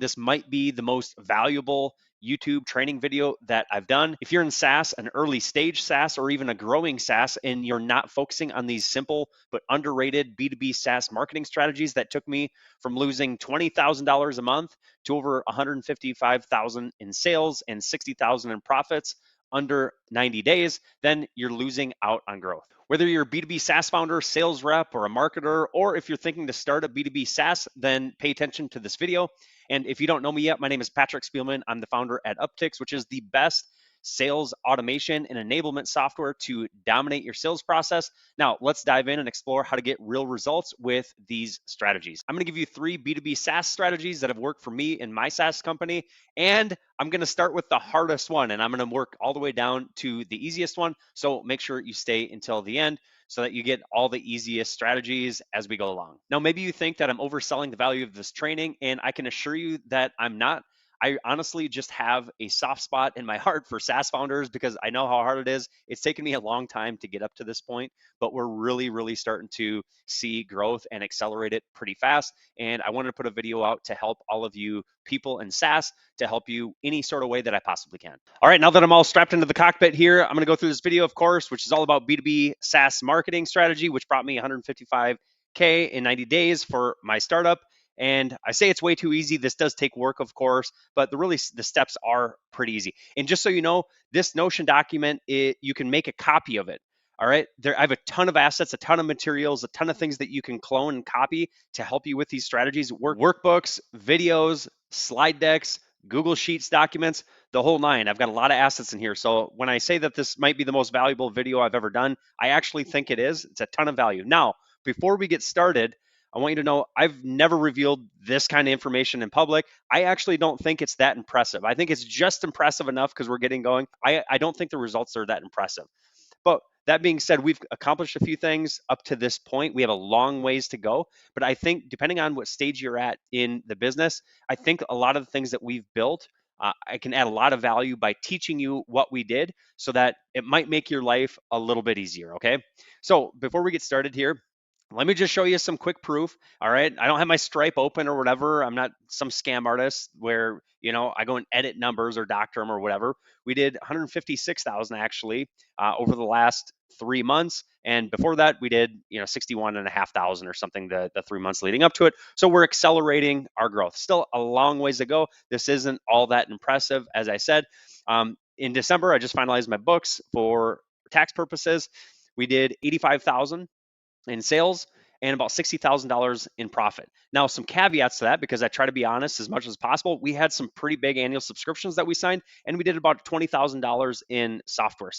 this might be the most valuable YouTube training video that I've done. If you're in SaaS, an early stage SaaS, or even a growing SaaS, and you're not focusing on these simple but underrated B2B SaaS marketing strategies that took me from losing $20,000 a month to over $155,000 in sales and $60,000 in profits under 90 days, then you're losing out on growth. Whether you're a B2B SaaS founder, sales rep, or a marketer, or if you're thinking to start a B2B SaaS, then pay attention to this video. And if you don't know me yet, my name is Patrick Spielman. I'm the founder at Uptics, which is the best sales automation and enablement software to dominate your sales process. Now, let's dive in and explore how to get real results with these strategies. I'm going to give you 3 B2B SaaS strategies that have worked for me in my SaaS company. And I'm going to start with the hardest one, and I'm going to work all the way down to the easiest one. So make sure you stay until the end so that you get all the easiest strategies as we go along. Now, maybe you think that I'm overselling the value of this training, and I can assure you that I'm not. I honestly just have a soft spot in my heart for SaaS founders because I know how hard it is. It's taken me a long time to get up to this point, but we're really starting to see growth and accelerate it pretty fast. And I wanted to put a video out to help all of you people in SaaS, to help you any sort of way that I possibly can. All right, now that I'm all strapped into the cockpit here, I'm going to go through this video, of course, which is all about B2B SaaS marketing strategy, which brought me 155K in 90 days for my startup. And I say it's way too easy. This does take work, of course, but the steps are pretty easy. And just so you know, this Notion document, you can make a copy of it. All right, I have a ton of assets, a ton of materials, a ton of things that you can clone and copy to help you with these strategies. Workbooks, videos, slide decks, Google Sheets documents, the whole nine. I've got a lot of assets in here. So when I say that this might be the most valuable video I've ever done, I actually think it is. It's a ton of value. Now, before we get started, I want you to know I've never revealed this kind of information in public. I actually don't think it's that impressive. I think it's just impressive enough because we're getting going. I don't think the results are that impressive. But that being said, we've accomplished a few things up to this point. We have a long ways to go. But I think depending on what stage you're at in the business, I think a lot of the things that we've built, I can add a lot of value by teaching you what we did so that it might make your life a little bit easier. Okay. So before we get started here, let me just show you some quick proof. All right. I don't have my Stripe open or whatever. I'm not some scam artist where, I go and edit numbers or doctor them or whatever. We did 156,000 actually over the last 3 months. And before that, we did, 61,500 or something the 3 months leading up to it. So we're accelerating our growth. Still a long ways to go. This isn't all that impressive. As I said, in December, I just finalized my books for tax purposes. We did 85,000 in sales and about $60,000 in profit. Now, some caveats to that, because I try to be honest as much as possible. We had some pretty big annual subscriptions that we signed, and we did about $20,000 in software,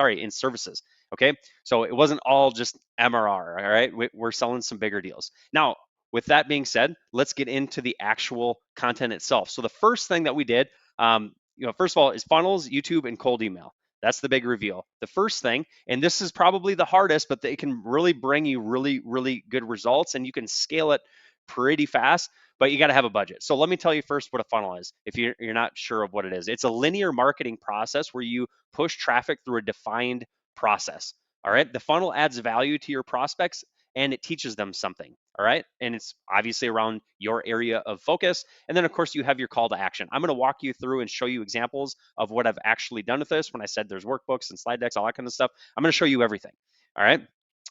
in services. Okay, so it wasn't all just MRR. All right, we're selling some bigger deals. Now, with that being said, let's get into the actual content itself. So the first thing that we did, first of all, is funnels, YouTube, and cold email. That's the big reveal. The first thing, and this is probably the hardest, but it can really bring you really good results, and you can scale it pretty fast, but you got to have a budget. So let me tell you first what a funnel is if you're not sure of what it is. It's a linear marketing process where you push traffic through a defined process. All right. The funnel adds value to your prospects and it teaches them something. All right. And it's obviously around your area of focus. And then, of course, you have your call to action. I'm going to walk you through and show you examples of what I've actually done with this. When I said there's workbooks and slide decks, all that kind of stuff, I'm going to show you everything. All right.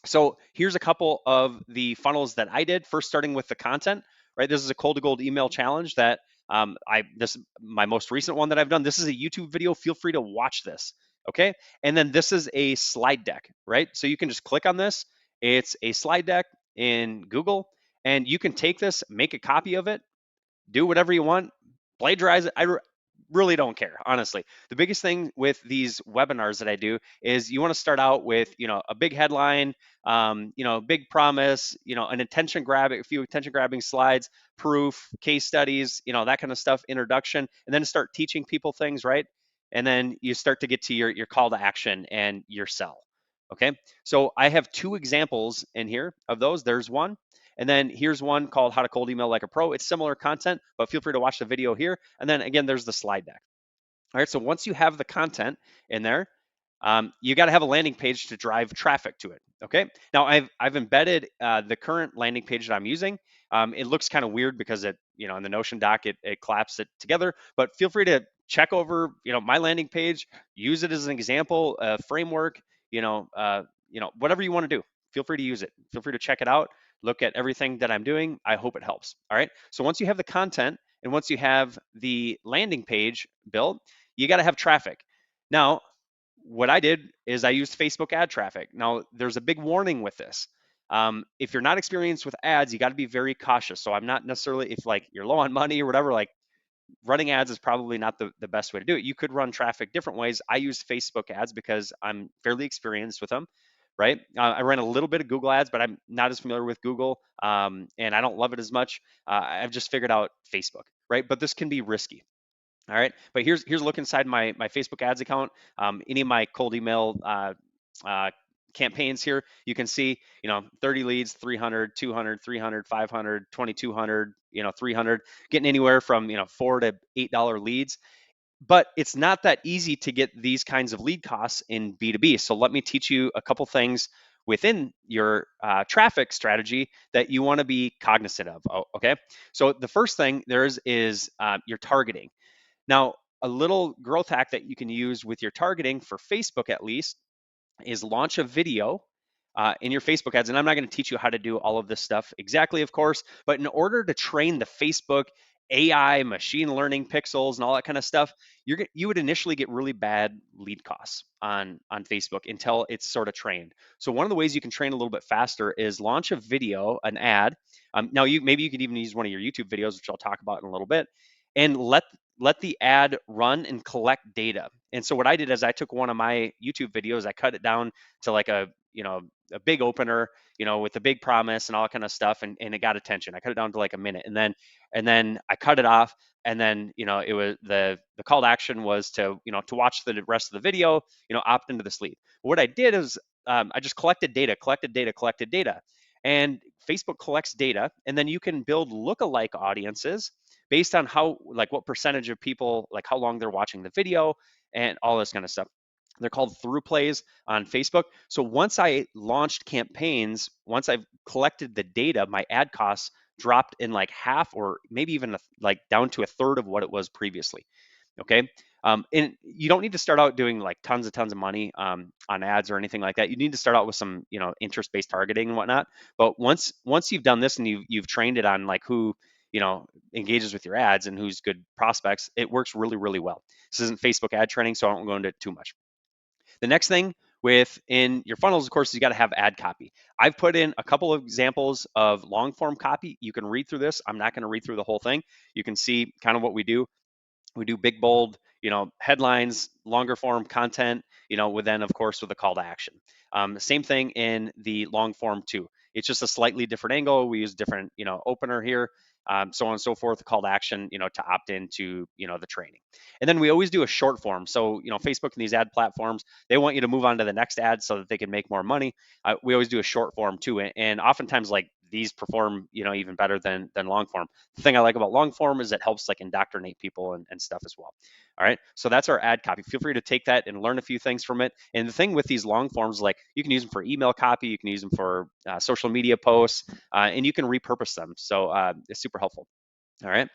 So here's a couple of the funnels that I did. First, starting with the content, right? This is a cold to gold email challenge that this is my most recent one that I've done. This is a YouTube video. Feel free to watch this. Okay. And then this is a slide deck, right? So you can just click on this. It's a slide deck in Google, and you can take this, make a copy of it, do whatever you want, plagiarize it. I really don't care, honestly. The biggest thing with these webinars that I do is you want to start out with, a big headline, big promise, an a few attention grabbing slides, proof, case studies, that kind of stuff, introduction, and then start teaching people things, right? And then you start to get to your call to action and your sell. Okay, so I have 2 examples in here of those. There's one, and then here's one called How to Cold Email Like a Pro. It's similar content, but feel free to watch the video here. And then again, there's the slide deck. All right, so once you have the content in there, you got to have a landing page to drive traffic to it. Okay, now I've embedded the current landing page that I'm using. It looks kind of weird because it, in the Notion doc, it claps it together, but feel free to check over, my landing page, use it as an example, framework, whatever you want to do. Feel free to use it. Feel free to check it out. Look at everything that I'm doing. I hope it helps. All right. So once you have the content and once you have the landing page built, you got to have traffic. Now, what I did is I used Facebook ad traffic. Now, there's a big warning with this. If you're not experienced with ads, you got to be very cautious. So I'm not necessarily, if like you're low on money or whatever, like running ads is probably not the best way to do it. You could run traffic different ways. I used Facebook ads because I'm fairly experienced with them, right? I ran a little bit of Google ads, but I'm not as familiar with Google, and I don't love it as much. I've just figured out Facebook, right? But this can be risky. All right, but here's a look inside my Facebook ads account. Any of my cold email uh, campaigns here, you can see, 30 leads, 300, 200, 300, 500, 2200, 300, getting anywhere from, $4 to $8 leads. But it's not that easy to get these kinds of lead costs in B2B. So let me teach you a couple things within your traffic strategy that you want to be cognizant of. Okay, so the first thing is your targeting. Now, a little growth hack that you can use with your targeting for Facebook at least is launch a video in your Facebook ads. And I'm not going to teach you how to do all of this stuff exactly, of course, but in order to train the Facebook AI, machine learning pixels, and all that kind of stuff, you would initially get really bad lead costs on Facebook until it's sort of trained. So one of the ways you can train a little bit faster is launch a video, an ad. Now maybe you could even use one of your YouTube videos, which I'll talk about in a little bit, and let the ad run and collect data. And so what I did is I took one of my YouTube videos, I cut it down to like a big opener, with a big promise and all that kind of stuff, and it got attention. I cut it down to like a minute, and then I cut it off, and then it was the call to action was to watch the rest of the video, opt into this lead. What I did is I just collected data, and Facebook collects data, and then you can build lookalike audiences based on how, like, what percentage of people, like how long they're watching the video and all this kind of stuff. They're called through plays on Facebook. So once I launched campaigns, once I've collected the data, my ad costs dropped in like half, or maybe even like down to a third of what it was previously. Okay. And you don't need to start out doing like tons of money on ads or anything like that. You need to start out with some, interest-based targeting and whatnot. But once you've done this and you've trained it on like who, engages with your ads and who's good prospects, it works really, really well. This isn't Facebook ad training, so I won't go into it too much. The next thing within your funnels, of course, is you got to have ad copy. I've put in a couple of examples of long form copy. You can read through this. I'm not going to read through the whole thing. You can see kind of what we do. We do big, bold, headlines, longer form content, with then, of course, with a call to action. Same thing in the long form too. It's just a slightly different angle. We use different, opener here, so on and so forth, call to action, to opt into, the training. And then we always do a short form. So, Facebook and these ad platforms, they want you to move on to the next ad so that they can make more money. We always do a short form too. And oftentimes, like, these perform, even better than long form. The thing I like about long form is it helps like indoctrinate people and stuff as well. All right, so that's our ad copy. Feel free to take that and learn a few things from it. And the thing with these long forms, like, you can use them for email copy, you can use them for social media posts, and you can repurpose them. So it's super helpful. All right.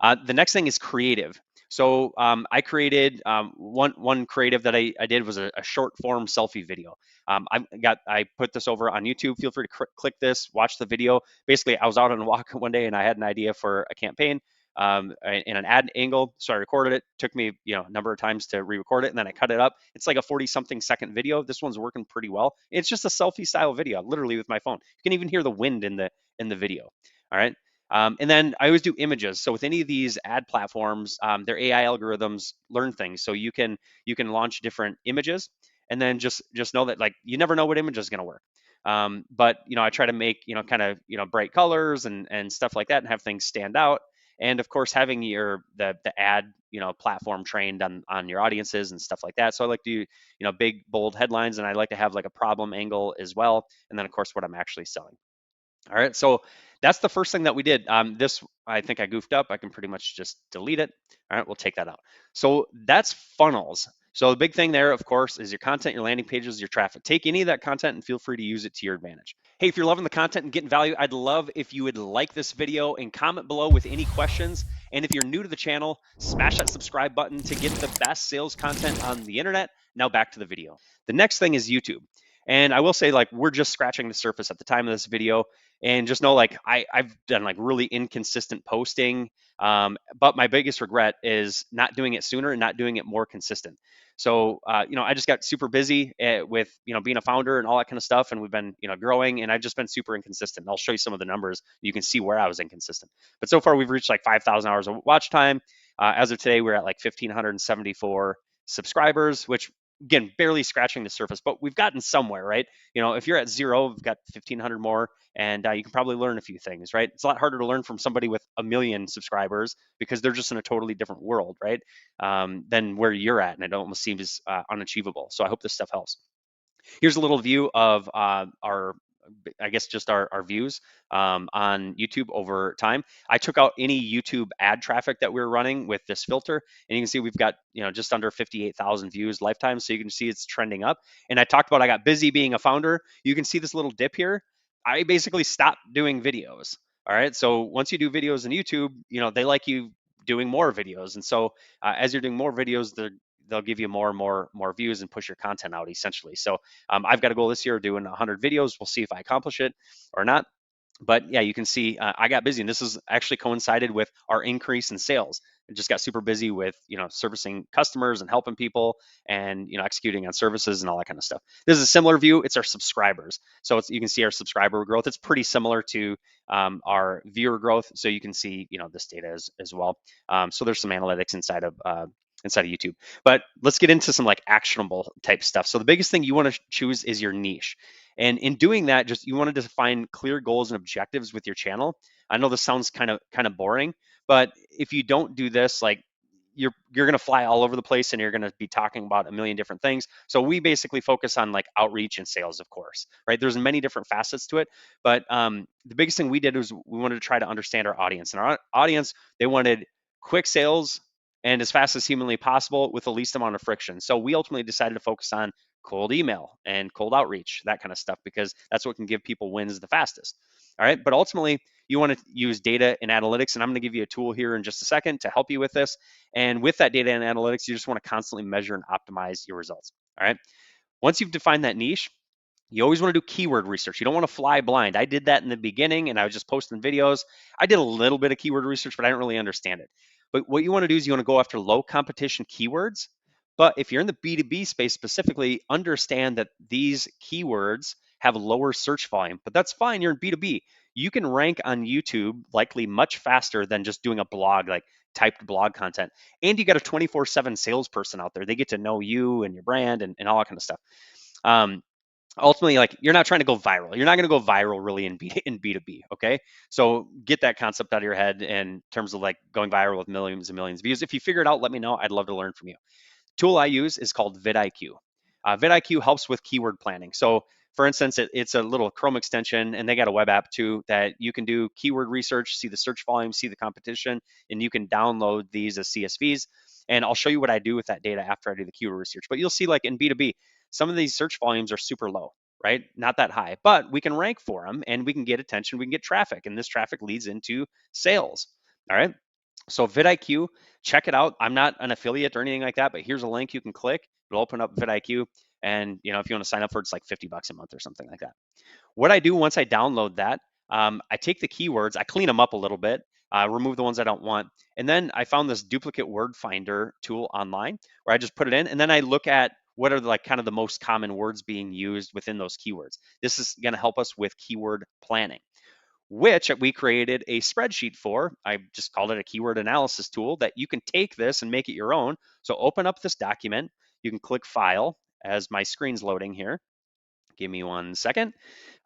The next thing is creative. So I created one creative that I did was a short form selfie video. I put this over on YouTube. Feel free to click this, watch the video. Basically, I was out on a walk one day and I had an idea for a campaign in an ad angle. So I recorded it. Took me a number of times to re-record it, and then I cut it up. It's like a 40-something second video. This one's working pretty well. It's just a selfie style video, literally with my phone. You can even hear the wind in the video. All right. And then I always do images. So with any of these ad platforms, their AI algorithms learn things. So you can launch different images, and then just know that, like, you never know what image is going to work. But I try to make kind of bright colors and stuff like that, and have things stand out. And of course, having the ad platform trained on your audiences and stuff like that. So I like to do big bold headlines, and I like to have like a problem angle as well. And then of course what I'm actually selling. All right, so that's the first thing that we did. This, I think I goofed up. I can pretty much just delete it. All right, we'll take that out. So that's funnels. So the big thing there, of course, is your content, your landing pages, your traffic. Take any of that content and feel free to use it to your advantage. Hey, if you're loving the content and getting value, I'd love if you would like this video and comment below with any questions. And if you're new to the channel, smash that subscribe button to get the best sales content on the internet. Now back to the video. The next thing is YouTube. And I will say, like, we're just scratching the surface at the time of this video. And just know, like, I've done like really inconsistent posting. But my biggest regret is not doing it sooner and not doing it more consistent. So, I just got super busy with, being a founder and all that kind of stuff. And we've been, growing, and I've just been super inconsistent. I'll show you some of the numbers. You can see where I was inconsistent. But so far, we've reached like 5,000 hours of watch time. As of today, we're at like 1,574 subscribers, which again, barely scratching the surface, but we've gotten somewhere, right? If you're at zero, we've got 1,500 more, and you can probably learn a few things, right? It's a lot harder to learn from somebody with 1 million subscribers because they're just in a totally different world, right? Than where you're at, and it almost seems unachievable. So I hope this stuff helps. Here's a little view of I guess just our views on YouTube over time. I took out any YouTube ad traffic that we were running with this filter, and you can see we've got just under 58,000 views lifetime. So you can see it's trending up. And I talked about I got busy being a founder. You can see this little dip here. I basically stopped doing videos. All right. So once you do videos on YouTube, they like you doing more videos, and so as you're doing more videos, they'll give you more and more views and push your content out essentially. So I've got a goal this year of doing 100 videos. We'll see if I accomplish it or not. But yeah, you can see I got busy, and this has actually coincided with our increase in sales. I just got super busy with servicing customers and helping people, and executing on services and all that kind of stuff. This is a similar view. It's our subscribers, so you can see our subscriber growth. It's pretty similar to our viewer growth, so you can see this data as well. So there's some analytics inside of YouTube. But let's get into some like actionable type stuff. So the biggest thing you want to choose is your niche. And in doing that, just you want to define clear goals and objectives with your channel. I know this sounds kind of boring, but if you don't do this, like you're going to fly all over the place, and you're going to be talking about a million different things. So we basically focus on like outreach and sales, of course, right? There's many different facets to it, but the biggest thing we did was we wanted to try to understand our audience. And our audience, they wanted quick sales and as fast as humanly possible with the least amount of friction. So we ultimately decided to focus on cold email and cold outreach, that kind of stuff, because that's what can give people wins the fastest. All right. But ultimately, you want to use data and analytics. And I'm going to give you a tool here in just a second to help you with this. And with that data and analytics, you just want to constantly measure and optimize your results. All right. Once you've defined that niche, you always want to do keyword research. You don't want to fly blind. I did that in the beginning, and I was just posting videos. I did a little bit of keyword research, but I didn't really understand it. But what you want to do is you want to go after low competition keywords. But if you're in the B2B space specifically, understand that these keywords have lower search volume. But that's fine. You're in B2B. You can rank on YouTube likely much faster than just doing a blog, like typed blog content. And you got a 24/7 salesperson out there. They get to know you and your brand and all that kind of stuff. Ultimately, like, you're not trying to go viral. You're not going to go viral really in B2B. Okay. So get that concept out of your head in terms of like going viral with millions and millions of views. If you figure it out, let me know. I'd love to learn from you. Tool I use is called vidIQ. vidIQ helps with keyword planning. So for instance, it's a little Chrome extension, and they got a web app too that you can do keyword research, see the search volume, see the competition, and you can download these as CSVs. And I'll show you what I do with that data after I do the keyword research. But you'll see, like in B2B, some of these search volumes are super low, right? Not that high, but we can rank for them, and we can get attention, we can get traffic, and this traffic leads into sales. All right. So vidIQ, check it out. I'm not an affiliate or anything like that, but here's a link you can click. It'll open up vidIQ. And if you want to sign up for it, it's like $50 a month or something like that. What I do once I download that, I take the keywords, I clean them up a little bit, remove the ones I don't want. And then I found this duplicate word finder tool online where I just put it in, and then I look at what are like kind of the most common words being used within those keywords. This is going to help us with keyword planning, which we created a spreadsheet for. I just called it a keyword analysis tool that you can take this and make it your own. So open up this document. You can click File as my screen's loading here. Give me 1 second.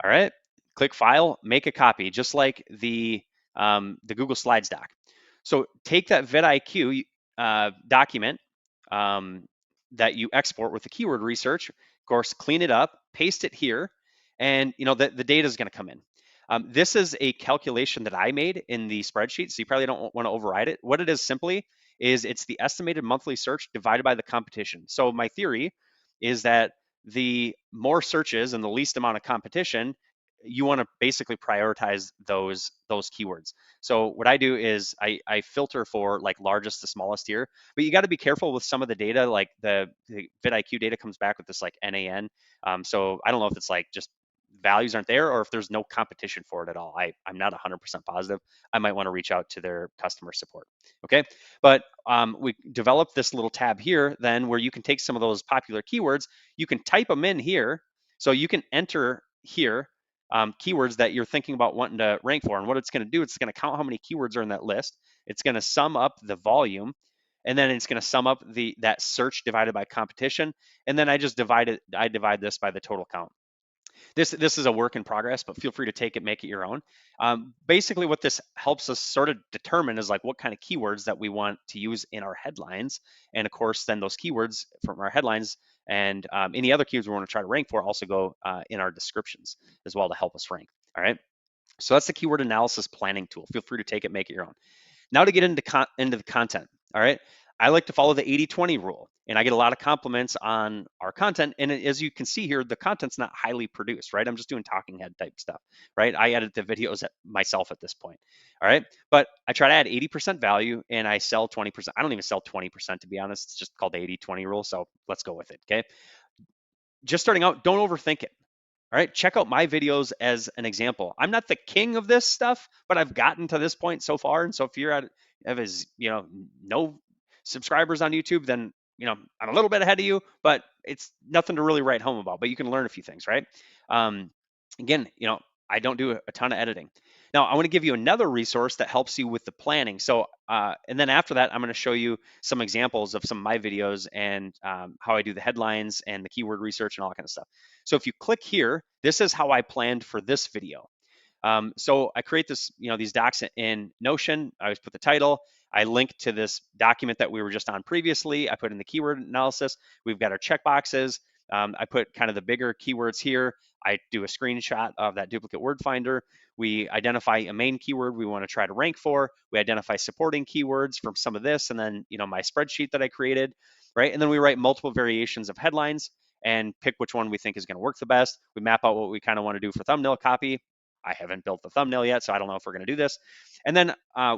All right, click File, make a copy, just like the Google Slides doc. So take that vidIQ document that you export with the keyword research, of course, clean it up, paste it here, and the data is going to come in. This is a calculation that I made in the spreadsheet, so you probably don't want to override it. What it is simply is it's the estimated monthly search divided by the competition. So my theory is that the more searches and the least amount of competition, you want to basically prioritize those keywords. So what I do is I filter for like largest to smallest here, but you got to be careful with some of the data. Like the vidIQ data comes back with this like NAN. So I don't know if it's like just values aren't there or if there's no competition for it at all. I'm not 100% positive. I might want to reach out to their customer support. Okay. But we developed this little tab here then where you can take some of those popular keywords, you can type them in here. So you can enter here keywords that you're thinking about wanting to rank for. And what it's going to do, it's going to count how many keywords are in that list. It's going to sum up the volume, and then it's going to sum up that search divided by competition. And then I divide this by the total count. This is a work in progress, but feel free to take it, make it your own. Basically, what this helps us sort of determine is like what kind of keywords that we want to use in our headlines, and of course, then those keywords from our headlines and any other keywords we want to try to rank for also go in our descriptions as well to help us rank. All right. So that's the keyword analysis planning tool. Feel free to take it, make it your own. Now to get into the content. All right. I like to follow the 80-20 rule, and I get a lot of compliments on our content. And as you can see here, the content's not highly produced, right? I'm just doing talking head type stuff, right? I edit the videos myself at this point. All right. But I try to add 80% value and I sell 20%. I don't even sell 20%, to be honest. It's just called the 80-20 rule. So let's go with it. Okay. Just starting out, don't overthink it. All right, check out my videos as an example. I'm not the king of this stuff, but I've gotten to this point so far. And so if you're no subscribers on YouTube, then I'm a little bit ahead of you, but it's nothing to really write home about. But you can learn a few things, right? Um, Again, I don't do a ton of editing. Now, I want to give you another resource that helps you with the planning. So, and then after that, I'm going to show you some examples of some of my videos and how I do the headlines and the keyword research and all that kind of stuff. So if you click here, this is how I planned for this video. So I create these docs in Notion. I always put the title. I link to this document that we were just on previously. I put in the keyword analysis. We've got our checkboxes. I put kind of the bigger keywords here. I do a screenshot of that duplicate word finder. We identify a main keyword we want to try to rank for. We identify supporting keywords from some of this, and then my spreadsheet that I created, right? And then we write multiple variations of headlines and pick which one we think is going to work the best. We map out what we kind of want to do for thumbnail copy. I haven't built the thumbnail yet, so I don't know if we're going to do this. And then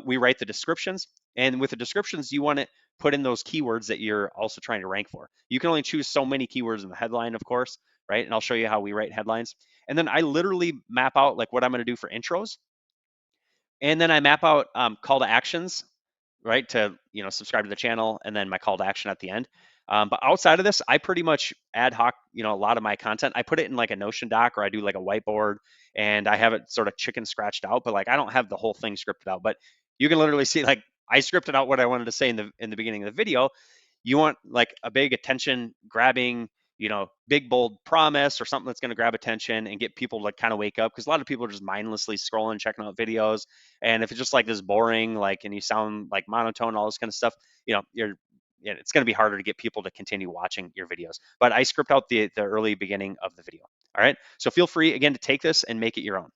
we write the descriptions. And with the descriptions, you want to put in those keywords that you're also trying to rank for. You can only choose so many keywords in the headline, of course, right? And I'll show you how we write headlines. And then I literally map out like what I'm going to do for intros. And then I map out call to actions, right? To subscribe to the channel, and then my call to action at the end. But outside of this, I pretty much ad hoc, a lot of my content. I put it in like a Notion doc, or I do like a whiteboard, and I have it sort of chicken scratched out. But like I don't have the whole thing scripted out. But you can literally see like I scripted out what I wanted to say in the beginning of the video. You want like a big attention grabbing, big bold promise or something that's going to grab attention and get people to kind of wake up, because a lot of people are just mindlessly scrolling, checking out videos. And if it's just like this boring, like, and you sound like monotone, all this kind of stuff, it's going to be harder to get people to continue watching your videos. But I script out the early beginning of the video. All right. So feel free again to take this and make it your own.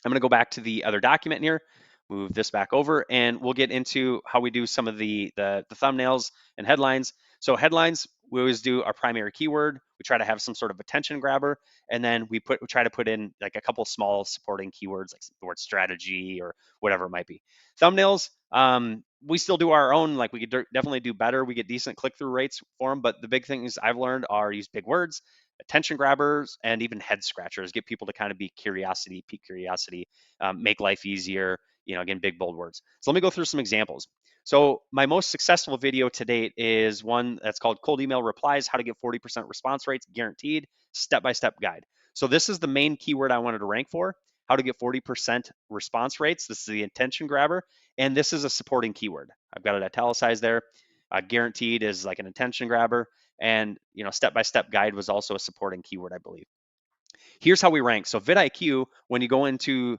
I'm going to go back to the other document here, move this back over, and we'll get into how we do some of the thumbnails and headlines. So headlines, we always do our primary keyword. We try to have some sort of attention grabber, and then we try to put in like a couple small supporting keywords like the word strategy or whatever it might be. Thumbnails, we still do our own, like we could definitely do better. We get decent click-through rates for them, but the big things I've learned are use big words, attention grabbers, and even head scratchers. Get people to kind of be pique curiosity, make life easier. Again, big bold words. So let me go through some examples. So my most successful video to date is one that's called Cold Email Replies, How to Get 40% Response Rates Guaranteed, Step-by-Step Guide. So this is the main keyword I wanted to rank for, how to get 40% response rates. This is the attention grabber, and this is a supporting keyword. I've got it italicized there. Guaranteed is like an attention grabber, and step-by-step guide was also a supporting keyword, I believe. Here's how we rank. So vidIQ, when you go into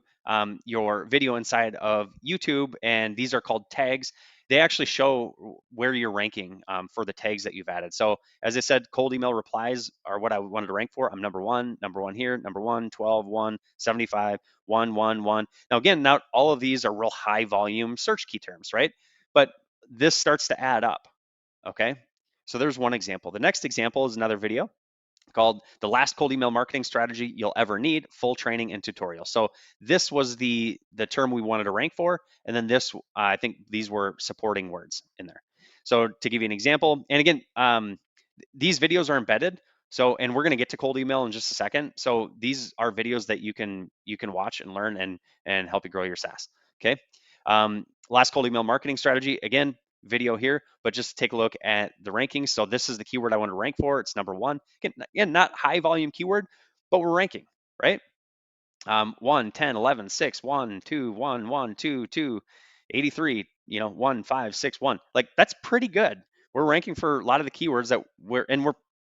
your video inside of YouTube, and these are called tags, they actually show where you're ranking for the tags that you've added. So as I said, cold email replies are what I wanted to rank for. I'm number one here, number 1, 12, 1, 75, 1, 1, 1. Now again, not all of these are real high volume search key terms, right? But this starts to add up, okay? So there's one example. The next example is another video called The Last Cold Email Marketing Strategy You'll Ever Need, Full Training and Tutorial. So this was the term we wanted to rank for. And then this, I think these were supporting words in there. So to give you an example, and again, these videos are embedded. So, and we're going to get to cold email in just a second. So these are videos that you can watch and learn and help you grow your SaaS. Okay. Last cold email marketing strategy, again, video here, but just take a look at the rankings. So this is the keyword I want to rank for. It's number 1. Again, not high volume keyword, but we're ranking, right? 1, 10, 11, 6, 1, 2, 1, 1, 2, 2, 83, 1, 5, 6, 1. Like that's pretty good. We're ranking for a lot of the keywords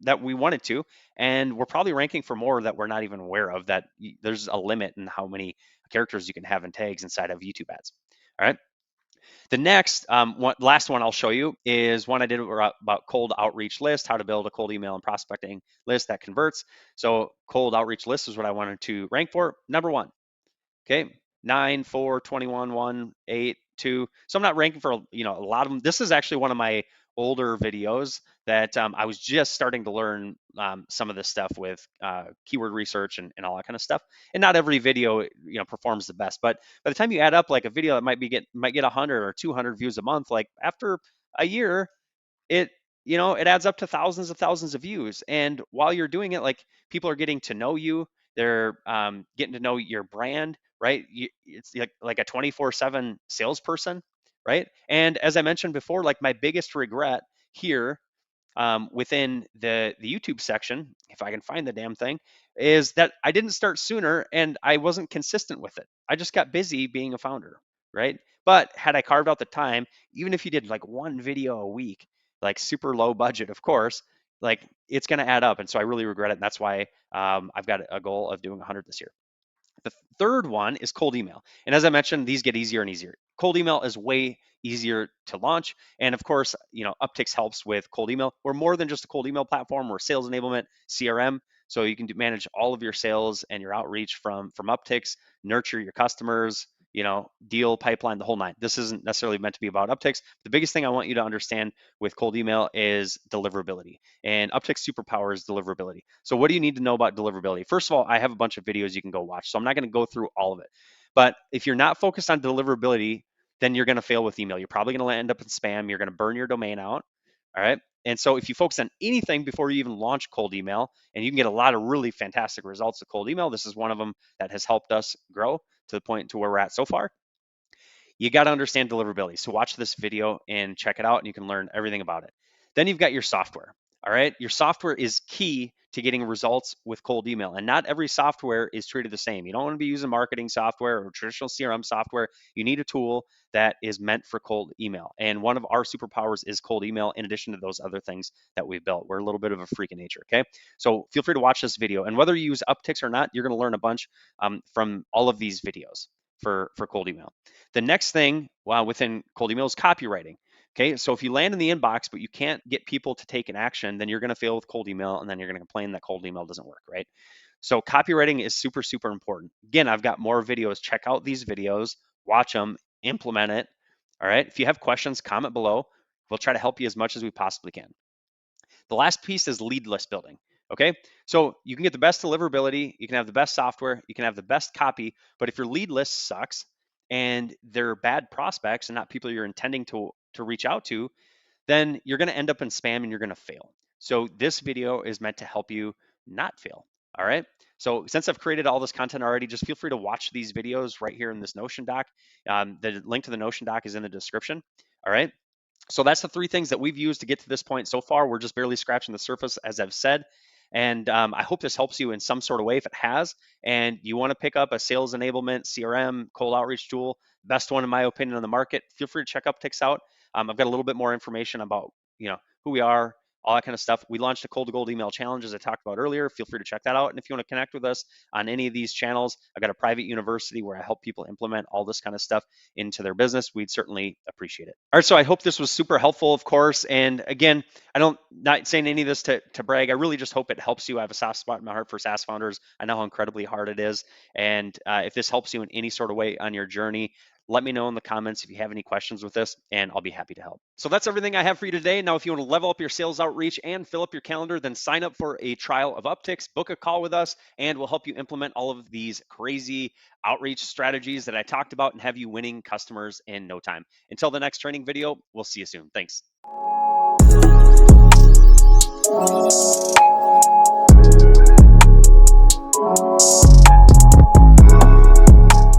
that we wanted to, and we're probably ranking for more that we're not even aware of, that there's a limit in how many characters you can have in tags inside of YouTube ads. All right. The next, last one I'll show you is one I did about cold outreach list, how to build a cold email and prospecting list that converts. So cold outreach list is what I wanted to rank for. Number 1, okay, 9, 4, 21, 1, 8, 2. So I'm not ranking for, a lot of them. This is actually one of my older videos that I was just starting to learn some of this stuff with keyword research and all that kind of stuff. And not every video, performs the best, but by the time you add up like a video that might get 100 or 200 views a month, like after a year, it it adds up to thousands of views. And while you're doing it, like people are getting to know you, they're getting to know your brand, right? It's like a 24/7 salesperson, right? And as I mentioned before, like my biggest regret here, within the YouTube section, if I can find the damn thing, is that I didn't start sooner and I wasn't consistent with it. I just got busy being a founder, right? But had I carved out the time, even if you did like one video a week, like super low budget, of course, like it's going to add up. And so I really regret it. And that's why I've got a goal of doing 100 this year. The third one is cold email. And as I mentioned, these get easier and easier. Cold email is way easier to launch. And of course, Uptics helps with cold email. We're more than just a cold email platform. We're sales enablement, CRM. So you can manage all of your sales and your outreach from Uptics, nurture your customers, deal pipeline, the whole nine. This isn't necessarily meant to be about Uptics. The biggest thing I want you to understand with cold email is deliverability. And Uptics superpower is deliverability. So what do you need to know about deliverability? First of all, I have a bunch of videos you can go watch. So I'm not going to go through all of it. But if you're not focused on deliverability, then you're going to fail with email. You're probably going to end up in spam. You're going to burn your domain out. All right. And so if you focus on anything before you even launch cold email, and you can get a lot of really fantastic results with cold email, this is one of them that has helped us grow to the point to where we're at so far. You got to understand deliverability. So watch this video and check it out, and you can learn everything about it. Then you've got your software. All right. Your software is key to getting results with cold email. And not every software is treated the same. You don't want to be using marketing software or traditional CRM software. You need a tool that is meant for cold email. And one of our superpowers is cold email, in addition to those other things that we've built. We're a little bit of a freak in nature. Okay. So feel free to watch this video. And whether you use Uptics or not, you're going to learn a bunch from all of these videos for cold email. The next thing within cold email is copywriting. Okay, so if you land in the inbox, but you can't get people to take an action, then you're going to fail with cold email, and then you're going to complain that cold email doesn't work, right? So copywriting is super, super important. Again, I've got more videos. Check out these videos, watch them, implement it. All right. If you have questions, comment below. We'll try to help you as much as we possibly can. The last piece is lead list building. Okay, so you can get the best deliverability, you can have the best software, you can have the best copy, but if your lead list sucks and they're bad prospects and not people you're intending to reach out to, then you're going to end up in spam and you're going to fail. So this video is meant to help you not fail. All right. So since I've created all this content already, just feel free to watch these videos right here in this Notion doc. The link to the Notion doc is in the description. All right. So that's the 3 things that we've used to get to this point so far. We're just barely scratching the surface, as I've said. And I hope this helps you in some sort of way. If it has, and you want to pick up a sales enablement, CRM, cold outreach tool, best one in my opinion on the market, feel free to check Uptics out. I've got a little bit more information about who we are, all that kind of stuff. We launched a cold to gold email challenge, as I talked about earlier. Feel free to check that out. And if you want to connect with us on any of these channels, I got a private university where I help people implement all this kind of stuff into their business. We'd certainly appreciate it. All right, so I hope this was super helpful, of course. And again, not saying any of this to brag. I really just hope it helps you. I have a soft spot in my heart for SaaS founders. I know how incredibly hard it is. And if this helps you in any sort of way on your journey, let me know in the comments if you have any questions with this, and I'll be happy to help. So that's everything I have for you today. Now, if you want to level up your sales outreach and fill up your calendar, then sign up for a trial of Uptics, book a call with us, and we'll help you implement all of these crazy outreach strategies that I talked about and have you winning customers in no time. Until the next training video, we'll see you soon. Thanks.